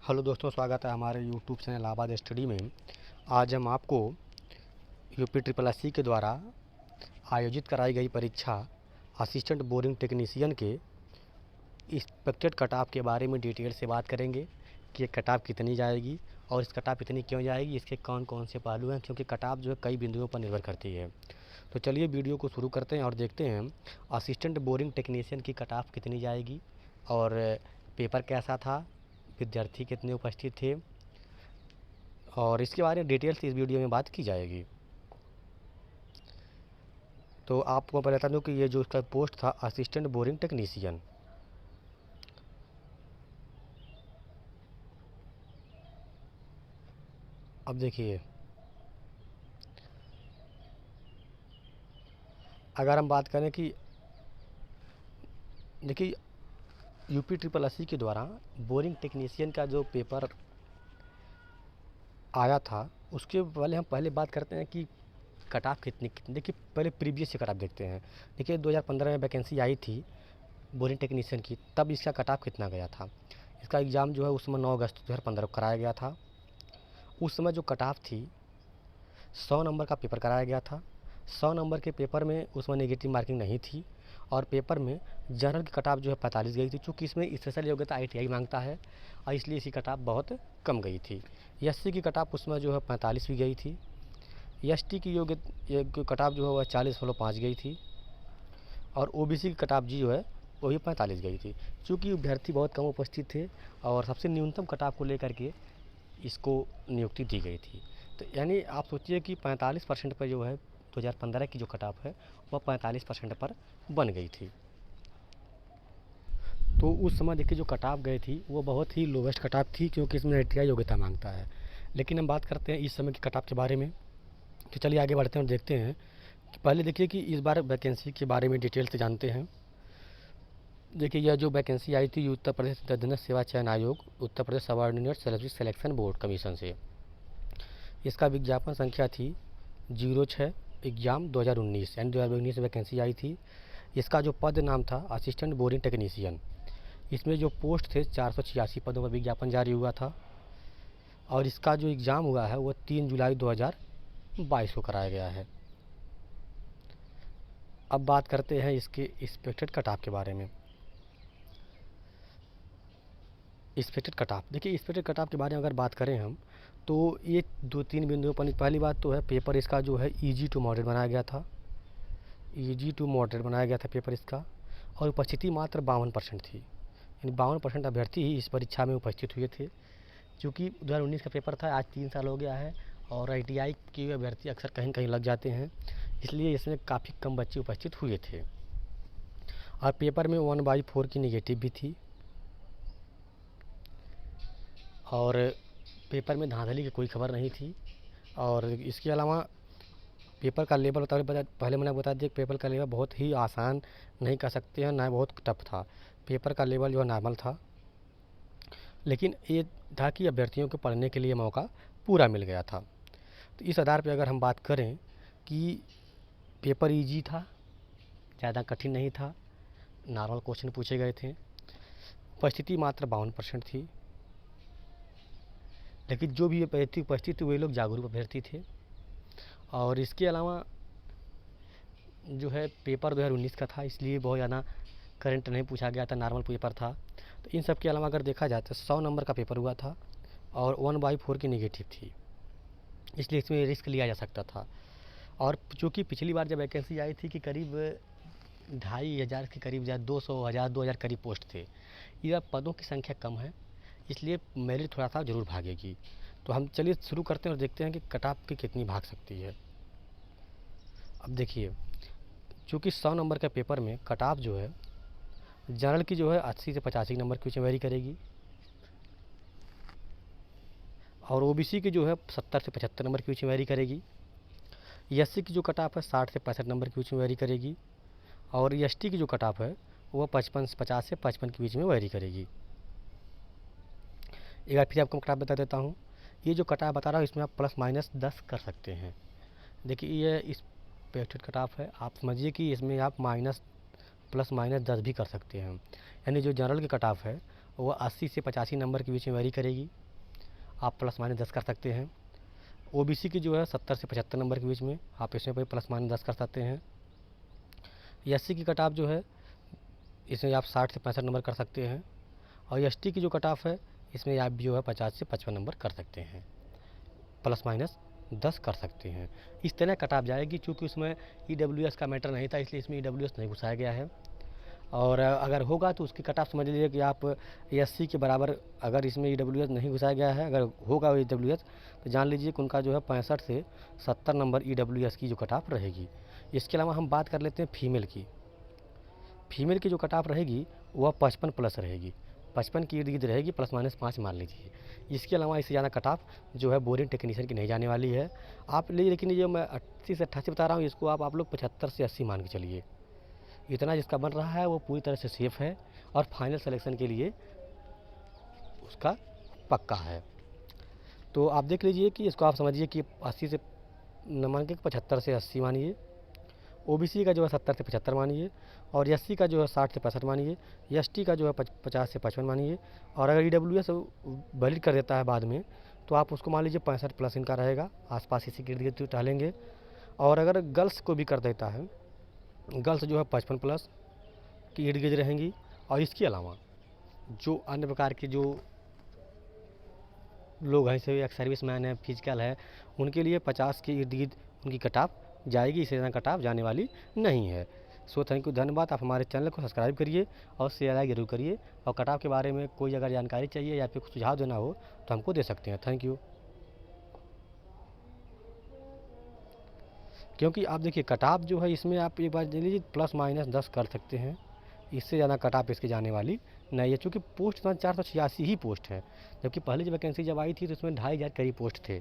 Hello दोस्तों, स्वागत है हमारे यूट्यूब चैनल इलाहाबाद स्टडी में। आज हम आपको यूपी ट्रिपल एस सी के द्वारा आयोजित कराई गई परीक्षा असिस्टेंट बोरिंग टेक्नीशियन के एक्सपेक्टेड कट ऑफ के बारे में डिटेल से बात करेंगे कि ये कट ऑफ कितनी जाएगी और इस कट ऑफ इतनी क्यों जाएगी, इसके कौन कौन से पहलू हैं, क्योंकि कट ऑफ जो है कई बिंदुओं पर निर्भर करती है। तो चलिए वीडियो को शुरू करते हैं और देखते हैं असिस्टेंट बोरिंग टेक्नीशियन की कट ऑफ कितनी जाएगी और पेपर कैसा था, विद्यार्थी कितने उपस्थित थे और इसके बारे में डिटेल्स इस वीडियो में बात की जाएगी। तो आपको मैं बता दूं कि ये जो इसका पोस्ट था असिस्टेंट बोरिंग टेक्नीशियन, अब देखिए अगर हम बात करें कि देखिए यूपी ट्रिपल एस सी के द्वारा बोरिंग टेक्नीशियन का जो पेपर आया था उसके पहले हम बात करते हैं कि कट ऑफ कितनी कितनी। देखिए पहले प्रीवियस से कट ऑफ देखते हैं। देखिए 2015 में वैकेंसी आई थी बोरिंग टेक्नीशियन की, तब इसका कट ऑफ कितना गया था। इसका एग्ज़ाम जो है उस समय 9 अगस्त 2015 को कराया गया था। उस समय जो कट ऑफ थी 100 नंबर का पेपर कराया गया था। 100 नंबर के पेपर में उसमें नेगेटिव मार्किंग नहीं थी और पेपर में जनरल की कट ऑफ जो है 45 गई थी। चूँकि इसमें स्पेशल योग्यता ITI मांगता है और इसलिए इसकी कट ऑफ बहुत कम गई थी। SC की कट ऑफ उसमें जो है 45 भी गई थी। ST की कट ऑफ जो है वह 40.5 गई थी और OBC की कट ऑफ जी जो है वो भी 45 गई थी। चूँकि अभ्यर्थी बहुत कम उपस्थित थे और सबसे न्यूनतम कट ऑफ को लेकर के इसको नियुक्ति दी गई थी। तो यानी आप सोचिए कि 45% पर जो है 2015 की जो कट ऑफ है वह 45% पर बन गई थी। तो उस समय देखिए जो कट ऑफ गई थी वो बहुत ही लोवेस्ट कट ऑफ थी, क्योंकि इसमें ITI योग्यता मांगता है। लेकिन हम बात करते हैं इस समय की कट ऑफ के बारे में। तो चलिए आगे बढ़ते हैं और देखते हैं कि पहले देखिए कि इस बार वैकेंसी के बारे में डिटेल से जानते हैं। देखिए यह जो वैकेंसी आई थी उत्तर प्रदेश तदनत सेवा चयन आयोग, Uttar Pradesh subordinate service selection board commission से। इसका विज्ञापन संख्या थी 06 एग्जाम 2019, यानी 2019 में वैकेंसी आई थी। इसका जो पद नाम था असिस्टेंट बोरिंग टेक्नीशियन। इसमें जो पोस्ट थे 486 पदों पर विज्ञापन जारी हुआ था और इसका जो एग्ज़ाम हुआ है वो 3 जुलाई 2022 को कराया गया है। अब बात करते हैं इसके एक्सपेक्टेड कट ऑफ के बारे में। एक्सपेक्टेड कट ऑफ, देखिए एक्सपेक्टेड कट ऑफ के बारे में अगर बात करें हम तो ये 2-3 बिंदुओं पर। पहली बात तो है पेपर इसका जो है ईजी टू मॉडरेट बनाया गया था। ईजी टू मॉडरेट बनाया गया था पेपर इसका और उपस्थिति मात्र 52% थी, यानी 52% अभ्यर्थी ही इस परीक्षा में उपस्थित हुए थे। चूँकि 2019 का पेपर था, आज 3 साल हो गया है और ITI के अभ्यर्थी अक्सर कहीं कहीं लग जाते हैं, इसलिए इसमें काफ़ी कम बच्चे उपस्थित हुए थे। और पेपर में 1/4 की निगेटिव भी थी और पेपर में धांधली की कोई खबर नहीं थी। और इसके अलावा पेपर का लेवल पहले मैंने बता दिया, पेपर का लेवल बहुत ही आसान नहीं कह सकते हैं, ना बहुत टफ था। पेपर का लेवल जो है नॉर्मल था, लेकिन ये था कि अभ्यर्थियों को पढ़ने के लिए मौका पूरा मिल गया था। तो इस आधार पर अगर हम बात करें कि पेपर ईजी था, ज़्यादा कठिन नहीं था, नॉर्मल क्वेश्चन पूछे गए थे, उपस्थिति मात्र 52% थी, लेकिन जो भी अभ्यर्थी उपस्थित थे वे लोग जागरूक अभ्यर्थी थे। और इसके अलावा जो है पेपर 2019 का था, इसलिए बहुत ज़्यादा करंट नहीं पूछा गया था, नॉर्मल पेपर था। तो इन सब के अलावा अगर देखा जाए तो 100 नंबर का पेपर हुआ था और 1/4 की नेगेटिव थी, इसलिए इसमें रिस्क लिया जा सकता था। और चूँकि पिछली बार जब वैकेंसी आई थी कि करीब 2500 के करीब 200 करीब पोस्ट थे, इधर पदों की संख्या कम है, इसलिए मेरिट थोड़ा सा ज़रूर भागेगी। तो हम चलिए शुरू करते हैं और देखते हैं कि कट ऑफ की कितनी भाग सकती है। अब देखिए चूँकि 100 नंबर के पेपर में कट ऑफ जो है जनरल की जो है 80 से 85 नंबर की वेरी करेगी और OBC की जो है 70 से 75 नंबर की वेरी करेगी। SC की जो कट ऑफ है 60 से 65 नंबर की वेरी करेगी और ST की जो कट ऑफ है वो 50 से 55 के बीच में वेरी करेगी। एक बार फिर आपको कट ऑफ बता देता हूँ। ये जो कट ऑफ बता रहा हूँ इसमें आप +-10 कर सकते हैं। देखिए ये इस एक्सपेक्टेड कट ऑफ है, आप समझिए कि इसमें आप +-10 भी कर सकते हैं। यानी जो जनरल की कट ऑफ है वह 80 से 85 नंबर के बीच में वेरी करेगी। आप प्लस माइनस 10 कर सकते हैं। ओबीसी की जो है 70 से 75 नंबर के बीच में, आप इसमें भी प्लस माइनस 10 कर सकते हैं। एससी की कट ऑफ जो है इसमें आप 60 से 65 नंबर कर सकते हैं। और एसटी की जो कट ऑफ है इसमें आप जो है 50 से 55 नंबर कर सकते हैं, प्लस माइनस 10 कर सकते हैं। इस तरह कट ऑफ जाएगी। चूँकि उसमें ईडब्ल्यूएस का मैटर नहीं था, इसलिए इसमें ईडब्ल्यूएस नहीं घुसाया गया है। और अगर होगा तो उसकी कट ऑफ समझ लीजिए कि आप एससी के बराबर, अगर इसमें ईडब्ल्यूएस नहीं घुसाया गया है, अगर होगा ईडब्ल्यूएस तो जान लीजिए कि उनका जो है 65 से 70 नंबर ईडब्ल्यूएस की जो कट ऑफ रहेगी। इसके अलावा हम बात कर लेते हैं फीमेल की। फीमेल की जो कट ऑफ रहेगी वह 55 प्लस रहेगी, 55 की इर्द गिर्द रहेगी, प्लस माइनस 5 मान लीजिए। इसके अलावा इससे ज़्यादा कट ऑफ जो है बोरिंग टेक्नीशियन की नहीं जाने वाली है। आप लेकिन ये मैं 80 से 88 बता रहा हूँ, इसको आप लोग 75 से 80 मान के चलिए। इतना जिसका बन रहा है वो पूरी तरह से सेफ है और फाइनल सिलेक्शन के लिए उसका पक्का है। तो आप देख लीजिए कि इसको आप समझिए कि 80 से न मान के 75 से 80 मानिए, ओबीसी का जो है 70 से 75 मानिए, और एससी का जो है 60 से 65 मानिए, एसटी का जो है 50 से 55 मानिए। और अगर ईडब्ल्यूएस वैलिड कर देता है बाद में तो आप उसको मान लीजिए 65 प्लस इनका रहेगा, आसपास इसी के इर्द गिर्द टहलेंगे। और अगर गर्ल्स को भी कर देता है, गर्ल्स जो है 55 प्लस की इर्द गिर्द रहेंगी। और इसके अलावा जो अन्य प्रकार के जो लोग हैं, जैसे एक सर्विस मैन है, फिजिकल है, उनके लिए 50 के इर्द गिर्द उनकी कट ऑफ जाएगी, इससे ज़्यादा कट ऑफ जाने वाली नहीं है। सो थैंक यू, धन्यवाद। आप हमारे चैनल को सब्सक्राइब करिए और शेयर लाइक जरूर करिए। और कट ऑफ के बारे में कोई अगर जानकारी चाहिए या फिर कुछ सुझाव देना हो तो हमको दे सकते हैं। Thank you. क्योंकि आप देखिए कट ऑफ जो है इसमें आप एक बार दे लीजिए प्लस माइनस 10 कर सकते हैं, इससे ज़्यादा कट ऑफ इसकी जाने वाली नहीं है। चूँकि पोस्ट 486 ही पोस्ट है, जबकि पहले जब वैकेंसी जब आई थी तो इसमें 2500 करीब पोस्ट थे।